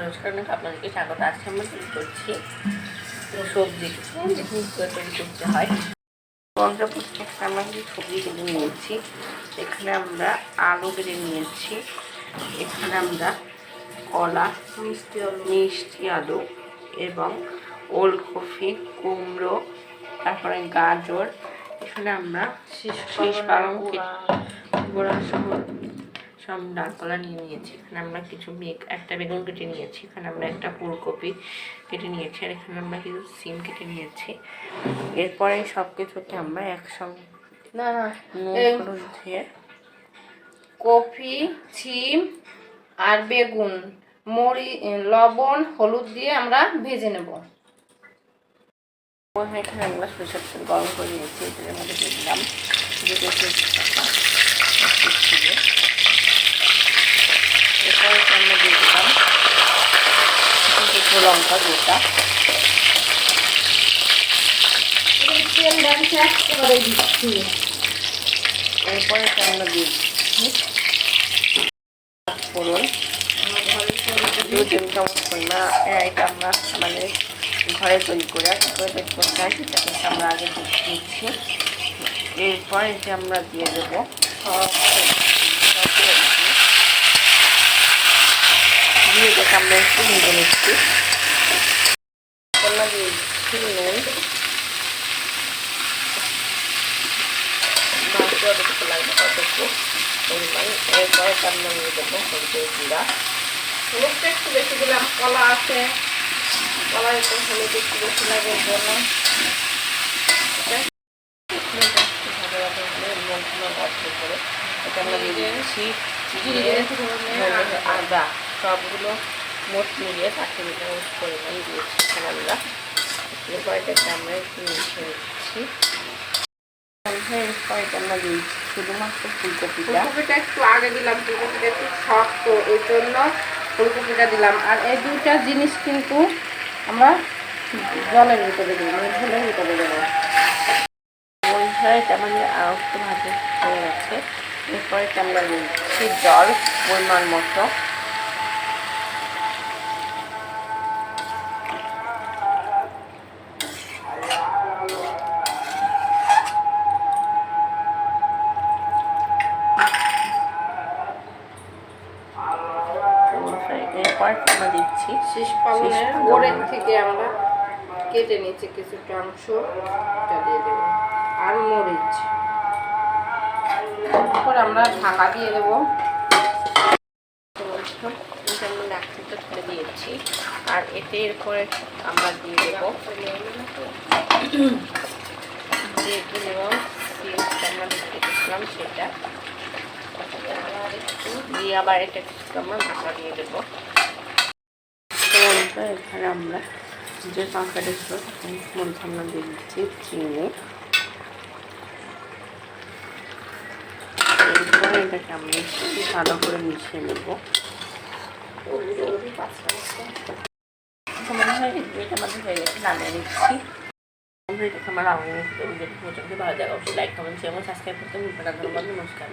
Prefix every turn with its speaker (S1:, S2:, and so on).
S1: নমস্কার, আপনাদেরকে স্বাগত। আজকে আমরা তৈরি করছি সবজি দেখুন তৈরি করতে হয়। আমরা কিছু সবজি কেটে নিয়েছি। এখানে আমরা আলু কেটে নিয়েছি, এখানে আমরা কলা, মিষ্টি আলু এবং ওলকপি, কুমড়ো, তারপরে গাজর, এখানে আমরা শীষ পালং গোড়া সহ সব ডালপালা নিয়ে নিয়েছি। এখানে আমরা কিছু একটা বেগুন কেটে নিয়েছি, এখানে আমরা একটা ফুলকপি কেটে নিয়েছি, আর এখানে আমরা কিছু সিম কেটে নিয়েছি। এরপরে সব কিছুকে আমরা একসঙ্গে দিয়ে
S2: কফি, সিম আর বেগুন, লবণ, হলুদ দিয়ে আমরা ভেজে নেব।
S1: এখানে আমরা সরিষার তেল গরম করে নিয়েছি, এটার মধ্যে দিয়ে দিলাম এরপরে আমরা দিয়ে দিলাম দুটো লঙ্কা গোটা, এরপরে আমরা দিয়ে দিচ্ছি ফোড়ন 2 চামচ পরিমাণ। এটা আমরা আমাদের ঘরে তৈরি করে তৈরি করতে হয়, সেটা কিন্তু আমরা আগে দিচ্ছি। এরপর এতে আমরা দিয়ে দেবো দিয়ে দেখে আমরা একটু ভেজে নিচ্ছি। আমরা দিয়ে দিচ্ছি নুন, যতটুকু লাগবে ততটুকু পরিমাণ। এরপরে আমরা নিয়ে দেবো হলুদের গুঁড়া,
S2: হলুদটা একটু বেশি দিলাম, কলা আছে, কলার একটু হলুদ একটু বেশি লাগে জন্য
S1: আমরা দিয়ে দিচ্ছি আদা, সবগুলো মোট মিলিয়ে 5 চামচ পরিমাণ দিয়েছি এখানে আমরা। এরপর এটাকে আমরা একটু মিশিয়ে নিচ্ছি। এরপর এটা আমরা দিয়েছি শুধুমাত্র ফুলকপিটা
S2: একটু আগে দিলাম, ফুলকপিটা একটু শক্ত, এই জন্য ফুলকপিটা দিলাম। আর এই দুইটা জিনিস কিন্তু আমরা জলের ভিতরে দিই, মানে ঝোলের ভিতরে দেবো।
S1: এটা আমাদের আরও একটু ভাজি হয়ে গেছে। এরপরে আমরা দিচ্ছি জল পরিমাণ মতো। এরপর আমরা দিচ্ছি
S2: শীষ পালনের গোড়ের থেকে আমরা কেটে নিচ্ছি কিছুটা অংশ, এটা দিয়ে দেবো, আর মরিচ। তারপর আমরা ঢাকা দিয়ে দেবো।
S1: আমরা ডাকটিটা তুলে দিয়েছি, আর এতে এরপরে আমরা দিয়ে দেবো বেগুন এবং সিমটা আমরা কেটেছিলাম সেটা দিয়ে আবার এটা আমরা ঢাকা দিয়ে দেবো। এখানে আমরা যে তরকারি ছিল মধ্যে আমরা দিয়ে দিচ্ছি চিনি। এরপরে এটাকে আমরা একটু ভালো করে মিশিয়ে নেব। মনে হয় এটা আমাদের হয়ে গেছে, নামিয়ে নিচ্ছি। এটাকে আমার ভালো জায়গা অবশ্যই লাইক কমেন্ট শেয়ার এবং সাবস্ক্রাইব করতে ভুলবেন না। ধন্যবাদ, নমস্কার।